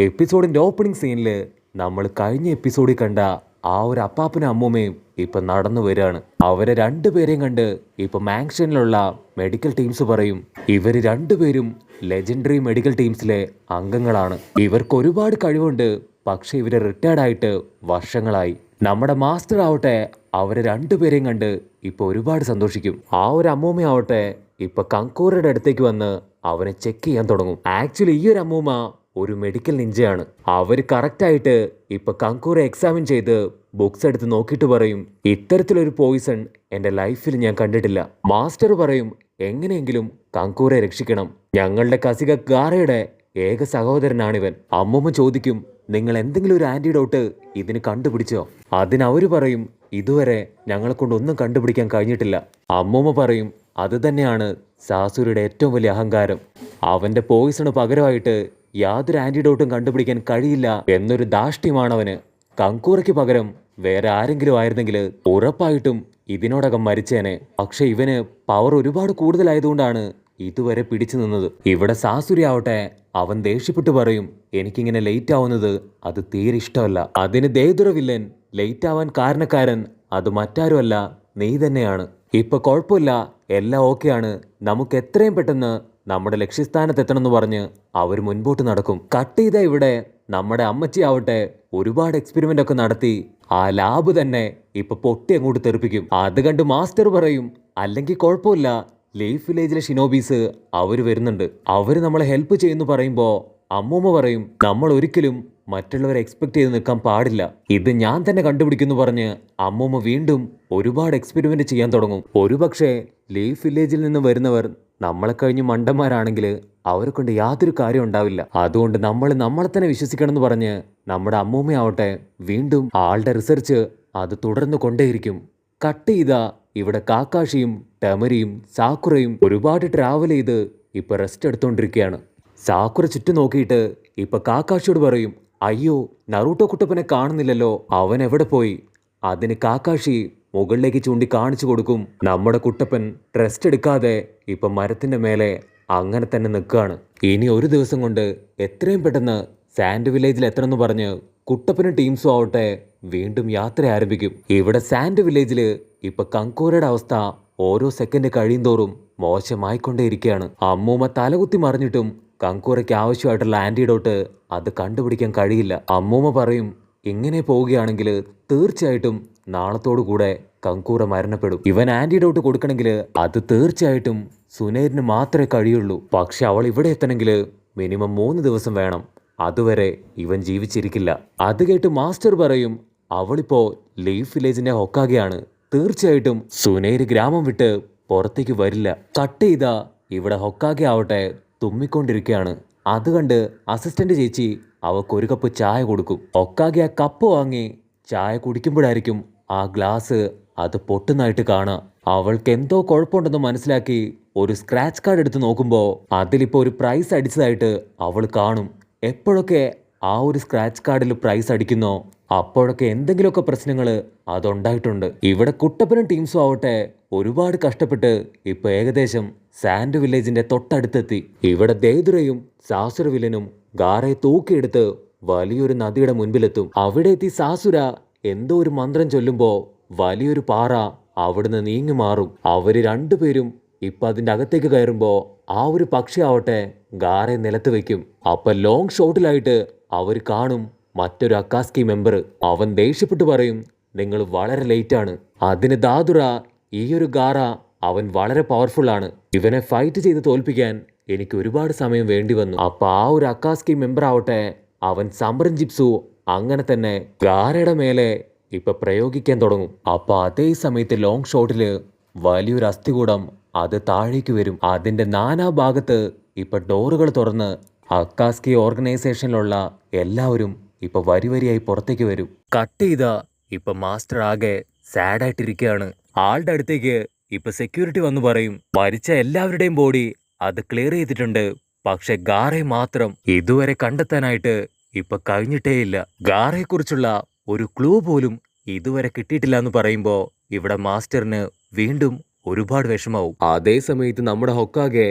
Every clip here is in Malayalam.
എപ്പിസോഡിന്റെ ഓപ്പണിംഗ് സീനിൽ നമ്മൾ കഴിഞ്ഞ എപ്പിസോഡിൽ കണ്ട ആ ഒരു അപ്പാപ്പനും അമ്മൂമ്മയും ഇപ്പൊ നടന്നു വരികയാണ്. അവരെ രണ്ടുപേരെയും കണ്ട് ഇപ്പൊ മാങ്ഷനിലുള്ള മെഡിക്കൽ ടീംസ് പറയും ഇവര് രണ്ടുപേരും ലെജൻഡറി മെഡിക്കൽ ടീംസിലെ അംഗങ്ങളാണ്. ഇവർക്ക് ഒരുപാട് കഴിവുണ്ട്, പക്ഷെ ഇവര് റിട്ടയർഡ് ആയിട്ട് വർഷങ്ങളായി. നമ്മുടെ മാസ്റ്റർ ആവട്ടെ അവരെ രണ്ടുപേരെയും കണ്ട് ഇപ്പൊ ഒരുപാട് സന്തോഷിക്കും. ആ ഒരു അമ്മൂമ്മയാവട്ടെ ഇപ്പൊ കങ്കൂറയുടെ അടുത്തേക്ക് വന്ന് അവനെ ചെക്ക് ചെയ്യാൻ തുടങ്ങും. ആക്ച്വലി ഈ ഒരു അമ്മൂമ്മ ഒരു മെഡിക്കൽ നിഞ്ചയാണ്. അവർ കറക്റ്റായിട്ട് ഇപ്പൊ കങ്കൂറെ എക്സാമിൻ ചെയ്ത് ബുക്സ് എടുത്ത് നോക്കിയിട്ട് പറയും ഇത്തരത്തിലൊരു പോയിസൺ എൻ്റെ ലൈഫിൽ ഞാൻ കണ്ടിട്ടില്ല. മാസ്റ്റർ പറയും എങ്ങനെയെങ്കിലും കങ്കൂറെ രക്ഷിക്കണം, ഞങ്ങളുടെ കസിക ഗാറയുടെ ഏക സഹോദരനാണിവൻ. അമ്മൂമ്മ ചോദിക്കും നിങ്ങൾ എന്തെങ്കിലും ഒരു ആന്റിഡോട്ട് ഇതിന് കണ്ടുപിടിച്ചോ? അതിനവര് പറയും ഇതുവരെ ഞങ്ങളെ കൊണ്ടൊന്നും കണ്ടുപിടിക്കാൻ കഴിഞ്ഞിട്ടില്ല. അമ്മൂമ്മ പറയും അത് തന്നെയാണ് സാസുരയുടെ ഏറ്റവും വലിയ അഹങ്കാരം. അവന്റെ പോയിസണ് പകരമായിട്ട് യാതൊരു ആന്റിഡോട്ടും കണ്ടുപിടിക്കാൻ കഴിയില്ല എന്നൊരു ധാഷ്ട്യമാണവന്. കങ്കൂറയ്ക്ക് പകരം വേറെ ആരെങ്കിലും ആയിരുന്നെങ്കിൽ ഉറപ്പായിട്ടും ഇതിനോടകം മരിച്ചേനെ. പക്ഷെ ഇവന് പവർ ഒരുപാട് കൂടുതലായതുകൊണ്ടാണ് ഇതുവരെ പിടിച്ചു നിന്നത്. ഇവിടെ സാസുരി ആവട്ടെ അവൻ ദേഷ്യപ്പെട്ടു പറയും എനിക്കിങ്ങനെ ലേറ്റ് ആവുന്നത് അത് തീരെ ഇഷ്ടമല്ല. അതിന് ദേദുറ വില്ലൻ ലേറ്റ് ആവാൻ കാരണക്കാരൻ അത് മറ്റാരുമല്ല നീ തന്നെയാണ്. ഇപ്പൊ കുഴപ്പമില്ല, എല്ലാം ഓക്കെയാണ്, നമുക്ക് എത്രയും പെട്ടെന്ന് നമ്മുടെ ലക്ഷ്യസ്ഥാനത്തെത്തണമെന്ന് പറഞ്ഞ് അവർ മുൻപോട്ട് നടക്കും. കട്ട് ചെയ്ത ഇവിടെ നമ്മുടെ അമ്മച്ചി ആവട്ടെ ഒരുപാട് എക്സ്പെരിമെന്റ് ഒക്കെ നടത്തി ആ ലാബ് തന്നെ ഇപ്പൊ പൊട്ടി അങ്ങോട്ട് തെറിപ്പിക്കും. അത് കണ്ട് മാസ്റ്റർ പറയും അല്ലെങ്കിൽ കുഴപ്പമില്ല, ലീഫ് വില്ലേജിലെ ഷിനോബീസ് അവര് വരുന്നുണ്ട്, അവര് നമ്മളെ ഹെൽപ്പ് ചെയ്യുന്നു പറയുമ്പോ അമ്മൂമ്മ പറയും നമ്മൾ ഒരിക്കലും മറ്റുള്ളവരെ എക്സ്പെക്ട് ചെയ്ത് നിൽക്കാൻ പാടില്ല, ഇത് ഞാൻ തന്നെ കണ്ടുപിടിക്കുന്നു പറഞ്ഞ് അമ്മൂമ്മ വീണ്ടും ഒരുപാട് എക്സ്പെരിമെന്റ് ചെയ്യാൻ തുടങ്ങും. ഒരുപക്ഷെ ലീഫ് വില്ലേജിൽ നിന്ന് വരുന്നവർ നമ്മളെ കഴിഞ്ഞ് മണ്ടന്മാരാണെങ്കിൽ അവരെ കൊണ്ട് യാതൊരു കാര്യം ഉണ്ടാവില്ല. അതുകൊണ്ട് നമ്മളെ തന്നെ വിശ്വസിക്കണം എന്ന് പറഞ്ഞ് നമ്മുടെ അമ്മൂമ്മയാവട്ടെ വീണ്ടും ആളുടെ റിസർച്ച് അത് തുടർന്ന് കൊണ്ടേയിരിക്കും. കട്ട് ചെയ്ത ഇവിടെ കാക്കാഷിയും ടെമരിയും സാക്കുറയും ഒരുപാട് ട്രാവൽ ചെയ്ത് ഇപ്പൊ റെസ്റ്റ് എടുത്തോണ്ടിരിക്കുകയാണ്. സാക്കുറ ചുറ്റും നോക്കിയിട്ട് ഇപ്പൊ കാക്കാഷിയോട് പറയും അയ്യോ നറൂട്ടോ കുട്ടപ്പനെ കാണുന്നില്ലല്ലോ, അവൻ എവിടെ പോയി? അതിന് കാക്കാഷി മുകളിലേക്ക് ചൂണ്ടി കാണിച്ചു കൊടുക്കും നമ്മുടെ കുട്ടപ്പൻ റെസ്റ്റ് എടുക്കാതെ ഇപ്പൊ മരത്തിന്റെ മേലെ അങ്ങനെ തന്നെ നിൽക്കുകയാണ്. ഇനി ഒരു ദിവസം കൊണ്ട് എത്രയും പെട്ടെന്ന് സാൻഡ് വില്ലേജിൽ എത്തണമെന്ന് പറഞ്ഞ് കുട്ടപ്പനും ടീംസും ആവട്ടെ വീണ്ടും യാത്ര ആരംഭിക്കും. ഇവിടെ സാൻഡ് വില്ലേജില് ഇപ്പൊ കങ്കൂരയുടെ അവസ്ഥ ഓരോ സെക്കൻഡ് കഴിയുന്തോറും മോശമായിക്കൊണ്ടേയിരിക്കുകയാണ്. അമ്മൂമ്മ തലകുത്തി മറിഞ്ഞിട്ടും കങ്കൂരയ്ക്ക് ആവശ്യമായിട്ടുള്ള ആന്റിഡോട്ട് അത് കണ്ടുപിടിക്കാൻ കഴിയില്ല. അമ്മൂമ്മ പറയും ഇങ്ങനെ പോവുകയാണെങ്കിൽ തീർച്ചയായിട്ടും നാളത്തോടു കൂടെ കങ്കൂറ മരണപ്പെടും. ഇവൻ ആന്റിഡോട്ട് കൊടുക്കണമെങ്കിൽ അത് തീർച്ചയായിട്ടും സുനേരിന് മാത്രമേ കഴിയുള്ളൂ. പക്ഷെ അവൾ ഇവിടെ എത്തണമെങ്കിൽ മിനിമം 3 ദിവസം വേണം, അതുവരെ ഇവൻ ജീവിച്ചിരിക്കില്ല. അത് കേട്ട് മാസ്റ്റർ പറയും അവളിപ്പോ ലീഫ് വില്ലേജിന്റെ ഹൊക്കാഗെയാണ്, തീർച്ചയായിട്ടും സുനേര് ഗ്രാമം വിട്ട് പുറത്തേക്ക് വരില്ല. കട്ട് ചെയ്ത ഇവിടെ ഹൊക്കാഗെ ആവട്ടെ തുമ്മിക്കൊണ്ടിരിക്കുകയാണ്. അത് കണ്ട് അസിസ്റ്റന്റ് ചേച്ചി അവക്കൊരു കപ്പ് ചായ കൊടുക്കും. ഹൊക്കാഗെ ആ കപ്പ് വാങ്ങി ചായ കുടിക്കുമ്പോഴായിരിക്കും ആ ഗ്ലാസ് അത് പൊട്ടുന്നതായിട്ട് കാണാം. അവൾക്ക് എന്തോ കുഴപ്പമുണ്ടെന്ന് മനസ്സിലാക്കി ഒരു സ്ക്രാച്ച് കാർഡ് എടുത്ത് നോക്കുമ്പോൾ അതിലിപ്പോൾ ഒരു പ്രൈസ് അടിച്ചതായിട്ട് അവൾ കാണും. എപ്പോഴൊക്കെ ആ ഒരു സ്ക്രാച്ച് കാർഡിൽ പ്രൈസ് അടിക്കുന്നോ അപ്പോഴൊക്കെ എന്തെങ്കിലുമൊക്കെ പ്രശ്നങ്ങൾ അതുണ്ടായിട്ടുണ്ട്. ഇവിടെ കുട്ടപ്പനും ടീംസും ആവട്ടെ ഒരുപാട് കഷ്ടപ്പെട്ട് ഇപ്പൊ ഏകദേശം സാൻഡ് വില്ലേജിന്റെ തൊട്ടടുത്തെത്തി. ഇവിടെ ദേദുറയും സാസുര വില്ലനും ഗാറയെ തൂക്കിയെടുത്ത് വലിയൊരു നദിയുടെ മുൻപിലെത്തും. അവിടെ എത്തി സാസുര എന്തോ ഒരു മന്ത്രം ചൊല്ലുമ്പോ വലിയൊരു പാറ അവിടുന്ന് നീങ്ങി മാറും. അവര് രണ്ടുപേരും ഇപ്പൊ അതിന്റെ അകത്തേക്ക് കയറുമ്പോ ആ ഒരു പക്ഷി ആവട്ടെ ഗാറയെ നിലത്ത് വെക്കും. അപ്പൊ ലോങ് ഷോട്ടിലായിട്ട് അവർ കാണും മറ്റൊരു അക്കാസ്കി മെമ്പർ. അവൻ ദേഷ്യപ്പെട്ട് പറയും നിങ്ങൾ വളരെ ലേറ്റ് ആണ്. അതിന് ദാദുറ ഈ ഒരു ഗാറ അവൻ വളരെ പവർഫുൾ ആണ്, ഇവനെ ഫൈറ്റ് ചെയ്ത് തോൽപ്പിക്കാൻ എനിക്ക് ഒരുപാട് സമയം വേണ്ടി വന്നു. അപ്പൊ ആ ഒരു അക്കാസ്കി മെമ്പർ ആവട്ടെ അവൻ സംബ്രൻ ജിപ്സു അങ്ങനെ തന്നെ ഗാരയുടെ മേലെ ഇപ്പൊ പ്രയോഗിക്കാൻ തുടങ്ങും. അപ്പൊ അതേ സമയത്ത് ലോങ് ഷോട്ടില് വലിയൊരു അസ്ഥികൂടം അത് താഴേക്ക് വരും. അതിന്റെ നാനാ ഭാഗത്ത് ഇപ്പൊ ഡോറുകൾ തുറന്ന് അക്കാസ്കി ഓർഗനൈസേഷനിലുള്ള എല്ലാവരും ഇപ്പൊ വരിവരിയായി പുറത്തേക്ക് വരും. കട്ട് ചെയ്ത ഇപ്പൊ മാസ്റ്റർ ആകെ സാഡായിട്ടിരിക്കുകയാണ്. ആളുടെ അടുത്തേക്ക് ഇപ്പൊ സെക്യൂരിറ്റി വന്നു പറയും മരിച്ച എല്ലാവരുടെയും ബോഡി അത് ക്ലിയർ ചെയ്തിട്ടുണ്ട്, പക്ഷെ ഗാറെ മാത്രം ഇതുവരെ കണ്ടെത്താനായിട്ട് ഇപ്പൊ കഴിഞ്ഞിട്ടേയില്ല. ഗാറയെ കുറിച്ചുള്ള ഒരു ക്ലൂ പോലും ഇതുവരെ കിട്ടിയിട്ടില്ല എന്ന് പറയുമ്പോ ഇവിടെ മാസ്റ്ററിന് വീണ്ടും ഒരുപാട് വിഷമാവും. അതേ സമയത്ത് നമ്മുടെ ഹൊക്കാഗെ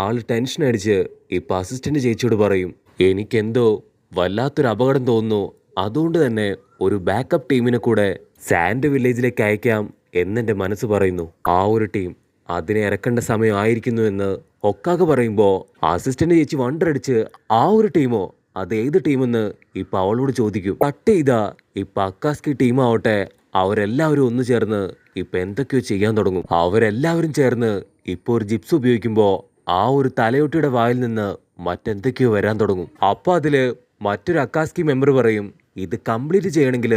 ആള് ടെൻഷൻ അടിച്ച് ഇപ്പൊ അസിസ്റ്റന്റ് ചേച്ചിയോട് പറയും എനിക്കെന്തോ വല്ലാത്തൊരു അപകടം തോന്നുന്നു. അതുകൊണ്ട് തന്നെ ഒരു ബാക്കപ്പ് ടീമിനെ കൂടെ സാൻഡ് വില്ലേജിലേക്ക് അയക്കാം എന്നെൻ്റെ മനസ്സ് പറയുന്നു. ആ ഒരു ടീം അതിനെ ഇറക്കേണ്ട സമയമായിരിക്കുന്നു എന്ന് ഹൊക്കാഗ പറയുമ്പോൾ അസിസ്റ്റന്റ് ചേച്ചി വണ്ടടിച്ച് ആ ഒരു ടീമോ അത് ഏത് ടീമെന്ന് ഇപ്പൊ അവളോട് ചോദിക്കും. കട്ട് ചെയ്താ ഇപ്പൊ അക്കാസ്കി ടീമാവട്ടെ അവരെല്ലാവരും ഒന്നു ചേർന്ന് ഇപ്പൊ എന്തൊക്കെയോ ചെയ്യാൻ തുടങ്ങും. അവരെല്ലാവരും ചേർന്ന് ഇപ്പൊ ഒരു ജിപ്സ് ഉപയോഗിക്കുമ്പോ ആ ഒരു തലയൊട്ടിയുടെ വായിൽ നിന്ന് മറ്റെന്തൊക്കെയോ വരാൻ തുടങ്ങും. അപ്പൊ അതില് മറ്റൊരു അക്കാസ്കി മെമ്പർ പറയും, ഇത് കംപ്ലീറ്റ് ചെയ്യണമെങ്കിൽ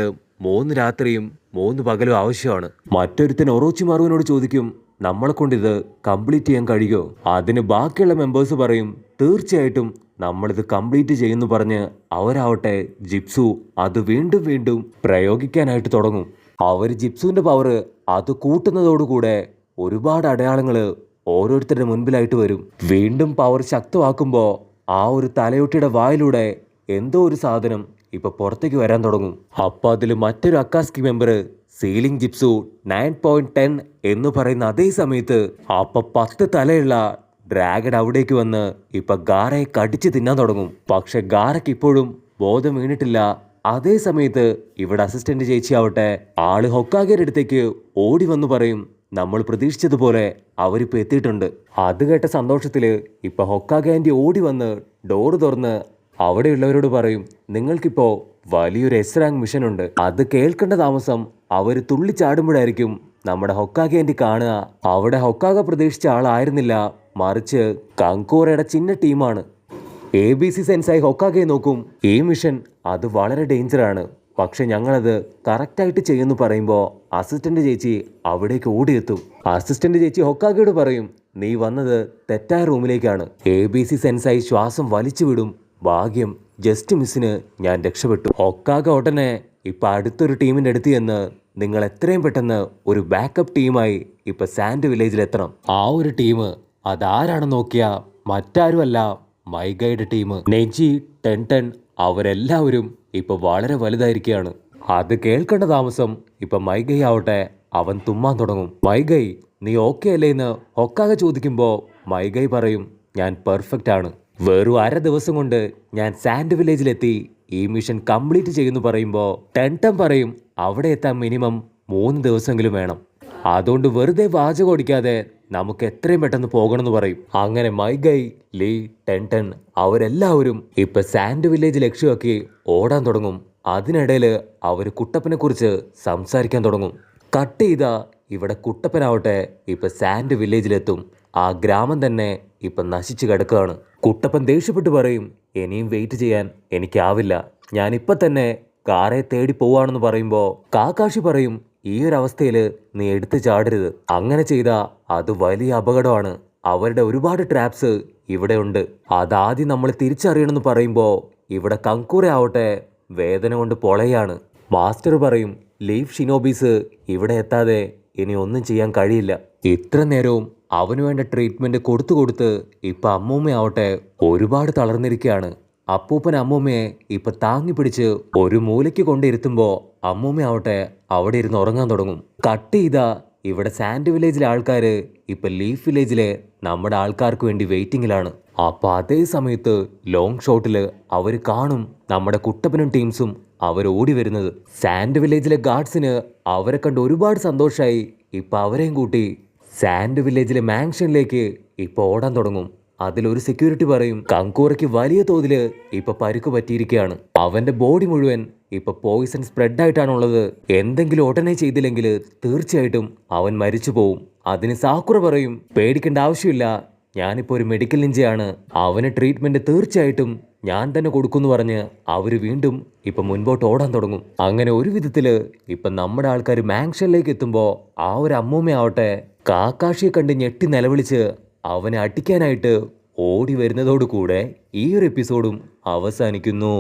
3 രാത്രിയും 3 പകലും ആവശ്യമാണ്. മറ്റൊരുത്തൻ ഒറോച്ചിമാറുവിനോട് ചോദിക്കും, നമ്മളെ കൊണ്ട് ഇത് കംപ്ലീറ്റ് ചെയ്യാൻ കഴിയുമോ? അതിന് ബാക്കിയുള്ള മെമ്പേഴ്സ് പറയും, തീർച്ചയായിട്ടും നമ്മളിത് കംപ്ലീറ്റ് ചെയ്യുന്നു പറഞ്ഞ് അവരാവട്ടെ ജിപ്സു അത് വീണ്ടും വീണ്ടും പ്രയോഗിക്കാനായിട്ട് തുടങ്ങും. അവർ ജിപ്സുവിന്റെ പവർ അത് കൂട്ടുന്നതോടുകൂടെ ഒരുപാട് അടയാളങ്ങൾ ഓരോരുത്തരുടെ മുൻപിലായിട്ട് വരും. വീണ്ടും പവർ ശക്തമാക്കുമ്പോൾ ആ ഒരു തലയൊട്ടിയുടെ വായിലൂടെ എന്തോ ഒരു സാധനം ഇപ്പൊ പുറത്തേക്ക് വരാൻ തുടങ്ങും. അപ്പൊ അതിൽ മറ്റൊരു അക്കാസ്കി മെമ്പർ സീലിംഗ് ജിപ്സു 9.10 എന്ന് പറയുന്ന അതേ സമയത്ത് അപ്പൊ 10 തലയുള്ള ഡ്രാഗൺ അവിടേക്ക് വന്ന് ഇപ്പൊ ഗാറയെ കടിച്ചു തിന്നാൻ തുടങ്ങും. പക്ഷെ ഗാറയ്ക്ക് ഇപ്പോഴും ബോധം വീണിട്ടില്ല. അതേ സമയത്ത് ഇവിടെ അസിസ്റ്റന്റ് ചേച്ചി ആവട്ടെ ആള് ഹൊക്കാഗയുടെ അടുത്തേക്ക് ഓടി വന്നു പറയും, നമ്മൾ പ്രതീക്ഷിച്ചതുപോലെ അവരിപ്പോ എത്തിയിട്ടുണ്ട്. അത് കേട്ട സന്തോഷത്തില് ഇപ്പൊ ഹൊക്കാഗ ആന്റി ഓടി വന്ന് ഡോറ് തുറന്ന് അവിടെയുള്ളവരോട് പറയും, നിങ്ങൾക്കിപ്പോ വലിയൊരു എസ് റാങ്ക് മിഷൻ ഉണ്ട്. അത് കേൾക്കേണ്ട താമസം അവർ തുള്ളിച്ചാടുമ്പോഴായിരിക്കും നമ്മുടെ ഹൊക്കാഗ ആന്റി കാണുക. അവിടെ ഹൊക്കാഗ പ്രതീക്ഷിച്ച ആളായിരുന്നില്ല, മറിച്ച് കങ്കൂറയുടെ ചിന്ന ടീമാണ്. ABC സെൻസായി ഹൊക്കാഗയെ നോക്കും, ഈ മിഷൻ അത് വളരെ ഡേഞ്ചറാണ്, പക്ഷെ ഞങ്ങളത് കറക്റ്റായിട്ട് ചെയ്യുന്നു പറയുമ്പോൾ അസിസ്റ്റന്റ് ചേച്ചി അവിടേക്ക് ഓടിയെത്തും. അസിസ്റ്റന്റ് ചേച്ചി ഹൊക്കാഗയോട് പറയും, നീ വന്നത് തെറ്റായ റൂമിലേക്കാണ്. ABC സെൻസായി ശ്വാസം വലിച്ചു വിടും, ഭാഗ്യം ജസ്റ്റ് മിസ്സിന് ഞാൻ രക്ഷപ്പെട്ടു. ഹൊക്കാഗ ഉടനെ ഇപ്പൊ അടുത്തൊരു ടീമിന്റെ അടുത്ത് ചെന്ന്, നിങ്ങൾ എത്രയും പെട്ടെന്ന് ഒരു ബാക്കപ്പ് ടീമായി ഇപ്പൊ സാൻഡ് വില്ലേജിൽ എത്തണം. ആ ഒരു ടീം അതാരാണെന്ന് നോക്കിയാ മറ്റാരുമല്ല മൈഗയുടെ ടീം. നെജി, ടെൻ അവരെല്ലാവരും ഇപ്പൊ വളരെ വലുതായിരിക്കുകയാണ്. അത് കേൾക്കേണ്ട താമസം ഇപ്പൊ മൈഗൈ ആവട്ടെ അവൻ തുമ്മാൻ തുടങ്ങും. മൈഗൈ നീ ഓക്കെ അല്ലേ എന്ന് ഹൊക്കാഗ ചോദിക്കുമ്പോ മൈഗൈ പറയും, ഞാൻ പെർഫെക്റ്റ് ആണ്. വെറും 1/2 ദിവസം കൊണ്ട് ഞാൻ സാൻഡ് വില്ലേജിലെത്തി ഈ മിഷൻ കംപ്ലീറ്റ് ചെയ്യുന്നു പറയുമ്പോൾ ടെൻ പറയും, അവിടെ എത്താൻ മിനിമം 3 ദിവസമെങ്കിലും വേണം. അതുകൊണ്ട് വെറുതെ വാചകം ഓടിക്കാതെ നമുക്ക് എത്രയും പെട്ടെന്ന് പോകണമെന്ന് പറയും. അങ്ങനെ മൈഗൈ, ലീ, ടെൻ അവരെല്ലാവരും ഇപ്പൊ സാൻഡ് വില്ലേജ് ലക്ഷ്യമാക്കി ഓടാൻ തുടങ്ങും. അതിനിടയിൽ അവർ കുട്ടപ്പനെ കുറിച്ച് സംസാരിക്കാൻ തുടങ്ങും. കട്ട് ചെയ്ത ഇവിടെ കുട്ടപ്പനാവട്ടെ ഇപ്പൊ സാൻഡ് വില്ലേജിലെത്തും. ആ ഗ്രാമം തന്നെ ഇപ്പൊ നശിച്ചു കിടക്കുകയാണ്. കുട്ടപ്പൻ ദേഷ്യപ്പെട്ട് പറയും, ഇനിയും വെയിറ്റ് ചെയ്യാൻ എനിക്കാവില്ല, ഞാനിപ്പൊ തന്നെ കാറെ തേടി പോവാണെന്ന് പറയുമ്പോൾ കാക്കാഷി പറയും, ഈ ഒരു അവസ്ഥയിൽ നീ എടുത്തു ചാടരുത്, അങ്ങനെ ചെയ്താ അത് വലിയ അപകടമാണ്. അവരുടെ ഒരുപാട് ട്രാപ്സ് ഇവിടെ ഉണ്ട്, അതാദ്യം നമ്മൾ തിരിച്ചറിയണമെന്ന് പറയുമ്പോൾ ഇവിടെ കങ്കൂറ ആവട്ടെ വേദന കൊണ്ട് പൊളയാണ്. മാസ്റ്റർ പറയും, ലീഫ് ഷിനോബീസ് ഇവിടെ എത്താതെ ഇനി ഒന്നും ചെയ്യാൻ കഴിയില്ല. ഇത്ര നേരവും അവന് വേണ്ട ട്രീറ്റ്മെന്റ് കൊടുത്ത് ഇപ്പൊ അമ്മൂമ്മയാവട്ടെ ഒരുപാട് തളർന്നിരിക്കുകയാണ്. അപ്പൂപ്പൻ അമ്മൂമ്മയെ ഇപ്പൊ താങ്ങി പിടിച്ച് ഒരു മൂലയ്ക്ക് കൊണ്ടിരുത്തുമ്പോ അമ്മൂമ്മയാവട്ടെ അവിടെ ഇരുന്ന് ഉറങ്ങാൻ തുടങ്ങും. കട്ട് ചെയ്താ ഇവിടെ സാൻഡ് വില്ലേജിലെ ആൾക്കാര് ഇപ്പൊ ലീഫ് വില്ലേജിലെ നമ്മുടെ ആൾക്കാർക്ക് വേണ്ടി വെയിറ്റിംഗിലാണ്. അപ്പൊ അതേ സമയത്ത് ലോങ് ഷോട്ടില് അവര് കാണും നമ്മുടെ കുട്ടപ്പനും ടീംസും അവർ ഓടി വരുന്നത്. സാൻഡ് വില്ലേജിലെ ഗാർഡ്സിന് അവരെ കണ്ട് ഒരുപാട് സന്തോഷമായി. ഇപ്പൊ അവരെയും കൂട്ടി സാൻഡ് വില്ലേജിലെ മാൻഷനിലേക്ക് ഇപ്പൊ ഓടാൻ തുടങ്ങും. അതിലൊരു സെക്യൂരിറ്റി പറയും, കങ്കൂറയ്ക്ക് വലിയ തോതിൽ ഇപ്പൊ പരിക്ക് പറ്റിയിരിക്കുകയാണ്, അവന്റെ ബോഡി മുഴുവൻ ഇപ്പൊ പോയിസൺ സ്പ്രെഡ് ആയിട്ടാണുള്ളത്, എന്തെങ്കിലും ഉടനെ ചെയ്തില്ലെങ്കിൽ തീർച്ചയായിട്ടും അവൻ മരിച്ചു പോവും. അതിന് സാക്കുറ പറയും, പേടിക്കേണ്ട ആവശ്യമില്ല, ഞാനിപ്പോൾ ഒരു മെഡിക്കൽ നിഞ്ചയാണ്, അവന് ട്രീറ്റ്മെന്റ് തീർച്ചയായിട്ടും ഞാൻ തന്നെ കൊടുക്കുമെന്ന് പറഞ്ഞ് അവര് വീണ്ടും ഇപ്പൊ മുൻപോട്ട് ഓടാൻ തുടങ്ങും. അങ്ങനെ ഒരു വിധത്തില് ഇപ്പൊ നമ്മുടെ ആൾക്കാർ മാൻഷനിലേക്ക് എത്തുമ്പോ ആ ഒരു അമ്മൂമ്മയാവട്ടെ കാക്കാഷിയെ കണ്ട് ഞെട്ടി നിലവിളിച്ച് അവനെ അടിക്കാനായിട്ട് ഓടി വരുന്നതോടുകൂടെ ഈ ഒരു എപ്പിസോഡും അവസാനിക്കുന്നു.